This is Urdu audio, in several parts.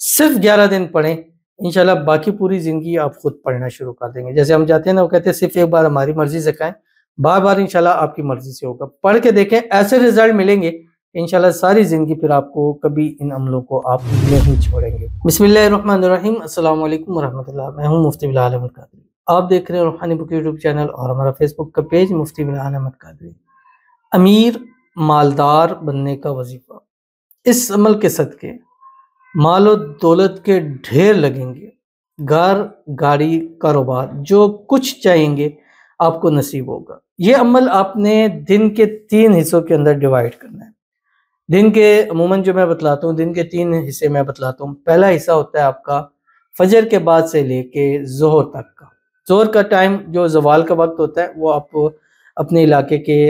صرف 11 دن پڑھیں، انشاءاللہ باقی پوری زندگی آپ خود پڑھنا شروع کر دیں گے۔ جیسے ہم جاتے ہیں نا، وہ کہتے ہیں صرف ایک بار ہماری مرضی سے کھائیں، بار بار انشاءاللہ آپ کی مرضی سے ہوگا۔ پڑھ کے دیکھیں، ایسے رزلٹ ملیں گے انشاءاللہ ساری زندگی پھر آپ کو کبھی ان عملوں کو آپ نہیں چھوڑیں گے۔ بسم اللہ الرحمن الرحیم، السلام علیکم ورحمۃ اللہ۔ میں ہوں مفتی بلال احمد قادری، آپ دیکھ رہے ہیں روحانی بک یوٹیوب چینل اور ہمارا فیس بک کا پیج مفتی بلال احمد قادری۔ امیر مالدار بننے کا وظیفہ، اس عمل کے صدقے مال و دولت کے ڈھیر لگیں گے، گھر گاڑی کاروبار جو کچھ چاہیں گے آپ کو نصیب ہوگا۔ یہ عمل آپ نے دن کے 3 حصوں کے اندر ڈیوائیڈ کرنا ہے۔ دن کے عموماً جو میں بتلاتا ہوں، دن کے 3 حصے میں بتلاتا ہوں۔ پہلا حصہ ہوتا ہے آپ کا فجر کے بعد سے لے کے ظہر تک کا۔ ظہر کا ٹائم جو زوال کا وقت ہوتا ہے، وہ آپ اپنے علاقے کے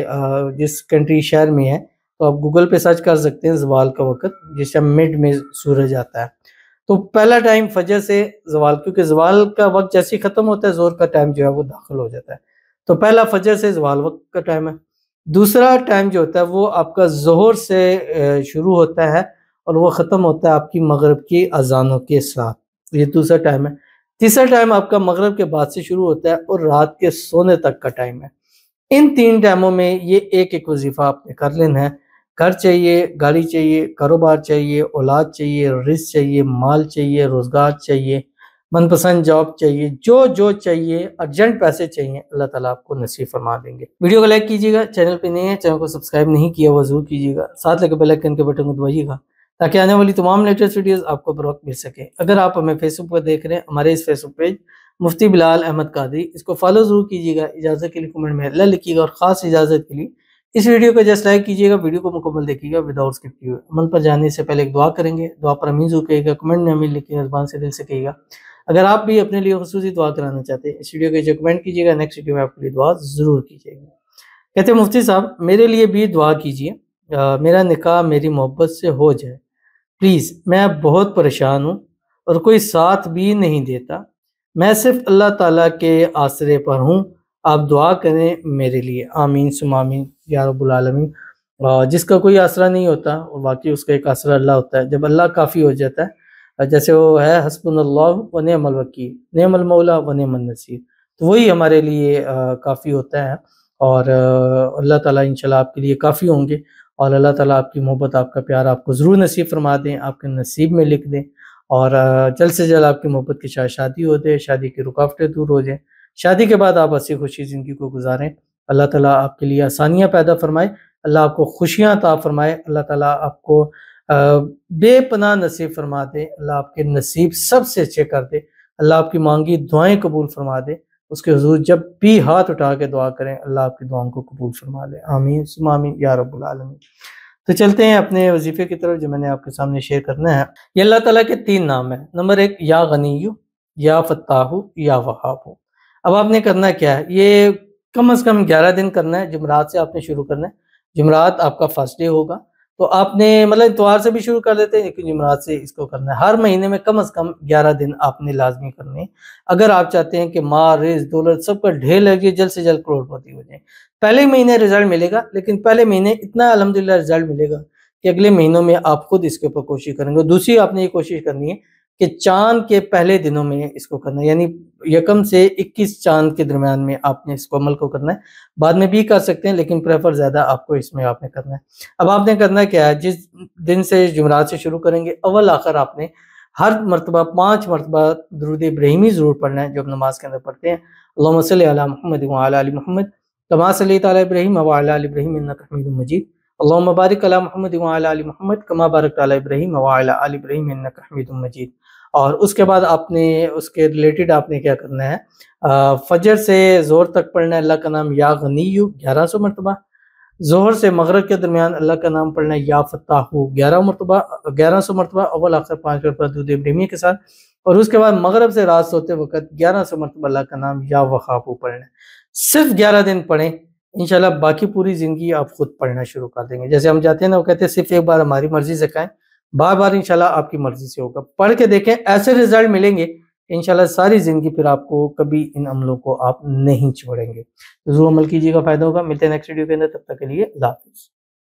جس کنٹری شہر میں ہے تو آپ گوگل پہ سرچ کر سکتے ہیں زوال کا وقت، جس سے مڈ میں سورج آتا ہے۔ تو پہلا ٹائم فجر سے زوال، کیونکہ زوال کا وقت جیسے ہی ختم ہوتا ہے ظہر کا ٹائم جو ہے وہ داخل ہو جاتا ہے، تو پہلا فجر سے زوال وقت کا ٹائم ہے۔ دوسرا ٹائم جو ہوتا ہے وہ آپ کا ظہر سے شروع ہوتا ہے اور وہ ختم ہوتا ہے آپ کی مغرب کی اذانوں کے ساتھ، یہ دوسرا ٹائم ہے۔ تیسرا ٹائم آپ کا مغرب کے بعد سے شروع ہوتا ہے اور رات کے سونے تک کا ٹائم ہے۔ ان 3 ٹائموں میں یہ ایک ایک وظیفہ آپ نے کر لینا ہے۔ گھر چاہیے، گاڑی چاہیے، کاروبار چاہیے، اولاد چاہیے، رزق چاہیے، مال چاہیے، روزگار چاہیے، من پسند جاب چاہیے، جو چاہیے، ارجنٹ پیسے چاہیے، اللہ تعالیٰ آپ کو نصیب فرما دیں گے۔ ویڈیو کو لائک کیجیے گا، چینل پہ نہیں ہے چینل کو سبسکرائب نہیں کیا وہ ضرور کیجیے گا، ساتھ لگے بیل آئیکن کے بٹن کو دبائیے گا تاکہ آنے والی تمام لیٹسٹ ویڈیوز آپ کو بروقت مل سکے۔ اگر آپ ہمیں فیس بک پر دیکھ رہے ہیں، ہمارے اس فیس بک پیج مفتی بلال احمد قادری، اس کو فالو ضرور کیجیے گا، اجازت کے لیے کمنٹ میں اللہ لکھیے گا، اور خاص اجازت کے لیے اس ویڈیو کو جسٹ لائک کیجیے گا، ویڈیو کو مکمل دیکھیے گا وداؤٹ اسکپ کیے ہوئے۔ عمل پر جانے سے پہلے ایک دعا کریں گے، دعا پر امین ضرور کہیے گا، کمنٹ میں امین لکھیے گا، زبان سے دل سے کہیے گا۔ اگر آپ بھی اپنے لیے خصوصی دعا کرانا چاہتے ہیں، اس ویڈیو کے جو کمنٹ کیجیے گا، نیکسٹ ویڈیو میں آپ کے لیے دعا ضرور کیجیے گا۔ کہتے ہیں مفتی صاحب میرے لیے بھی دعا کیجیے، میرا نکاح میری محبت سے ہو جائے پلیز، میں بہت پریشان ہوں اور کوئی ساتھ بھی نہیں دیتا، میں صرف اللہ تعالیٰ کے آسرے پر ہوں، آپ دعا کریں میرے لیے، آمین ثم آمین یا رب العالمین۔ جس کا کوئی آسرا نہیں ہوتا، اور واقعی اس کا ایک آسرا اللہ ہوتا ہے، جب اللہ کافی ہو جاتا ہے، جیسے وہ ہے حسبنا اللہ و نعم الوکیل، نعم المولا و نعم النصیر، تو وہی ہمارے لیے کافی ہوتا ہے، اور اللہ تعالیٰ انشاءاللہ آپ کے لیے کافی ہوں گے، اور اللہ تعالیٰ آپ کی محبت، آپ کا پیار آپ کو ضرور نصیب فرما دیں، آپ کے نصیب میں لکھ دیں، اور جلد سے جلد آپ کی محبت کے ساتھ شادی ہو جائے، شادی کی رکاوٹیں دور ہو جائیں، شادی کے بعد آپ ہنسی خوشی زندگی کو گزاریں، اللہ تعالیٰ آپ کے لیے آسانیاں پیدا فرمائے، اللہ آپ کو خوشیاں عطا فرمائے، اللہ تعالیٰ آپ کو بے پناہ نصیب فرما دے، اللہ آپ کے نصیب سب سے اچھے کر دے، اللہ آپ کی مانگی دعائیں قبول فرما دے، اس کے حضور جب بھی ہاتھ اٹھا کے دعا کریں اللہ آپ کی دعاؤں کو قبول فرما لے، آمین ثم آمین یا رب العالمین۔ تو چلتے ہیں اپنے وظیفے کی طرف جو میں نے آپ کے سامنے شیئر کرنا ہے۔ یہ اللہ تعالیٰ کے 3 نام ہیں۔ نمبر 1 یا غنیو، یا فتاح، یا وہاب۔ اب آپ نے کرنا کیا ہے، یہ کم از کم 11 دن کرنا ہے، جمعرات سے آپ نے شروع کرنا ہے، جمعرات آپ کا فرسٹ ڈے ہوگا، تو آپ نے مطلب اتوار سے بھی شروع کر دیتے ہیں لیکن جمعرات سے اس کو کرنا ہے۔ ہر مہینے میں کم از کم 11 دن آپ نے لازمی کرنے ہیں، اگر آپ چاہتے ہیں کہ مال رزق دولت سب کا ڈھیر لگے، جلد سے جلد کروڑ پتی ہو جائیں۔ پہلے مہینے رزلٹ ملے گا، لیکن پہلے مہینے اتنا الحمدللہ رزلٹ ملے گا کہ اگلے مہینوں میں آپ خود اس کے اوپر کوشش کریں گے۔ دوسری آپ نے یہ کوشش کرنی ہے کہ چاند کے پہلے دنوں میں اس کو کرنا ہے، یعنی 1 سے 21 چاند کے درمیان میں آپ نے اس کو عمل کو کرنا ہے، بعد میں بھی کر سکتے ہیں لیکن پریفر زیادہ آپ کو اس میں آپ نے کرنا ہے۔ اب آپ نے کرنا کیا ہے، جس دن سے جمعرات سے شروع کریں گے اول آخر آپ نے ہر مرتبہ 5 مرتبہ درود ابراہیمی ضرور پڑھنا ہے، جو ہم نماز کے اندر پڑھتے ہیں، اللہم صلی علی محمد وعلی آل محمد کما صلیت علی ابراہیم وعلی آل ابراہیم انک حمید مجید، اللہم بارک علی محمد وعلی آل محمد کما بارکت علی ابراہیم وعلی آل ابراہیم انک حمید مجید۔ اور اس کے بعد آپ نے اس کے ریلیٹڈ آپ نے کیا کرنا ہے، فجر سے ظہر تک پڑھنا ہے اللہ کا نام یا غنیو 1100 مرتبہ، ظہر سے مغرب کے درمیان اللہ کا نام پڑھنا ہے یا فتاح 1100 مرتبہ اول آخر 5 مرتبہ درود ابراہیمی کے ساتھ، اور اس کے بعد مغرب سے رات سوتے وقت 1100 مرتبہ اللہ کا نام یا وہاب پڑھنا ہے۔ صرف 11 دن پڑھیں، انشاءاللہ باقی پوری زندگی آپ خود پڑھنا شروع کر دیں گے۔ جیسے ہم جاتے ہیں نا، وہ کہتے ہیں صرف ایک بار ہماری مرضی سے کھائیں، بار بار انشاءاللہ آپ کی مرضی سے ہوگا۔ پڑھ کے دیکھیں، ایسے رزلٹ ملیں گے انشاءاللہ ساری زندگی پھر آپ کو کبھی ان عملوں کو آپ نہیں چھوڑیں گے۔ ضرور عمل کیجیے گا، فائدہ ہوگا۔ ملتے ہیں نیکسٹ ویڈیو کے اندر، تب تک کے لیے اللہ حافظ۔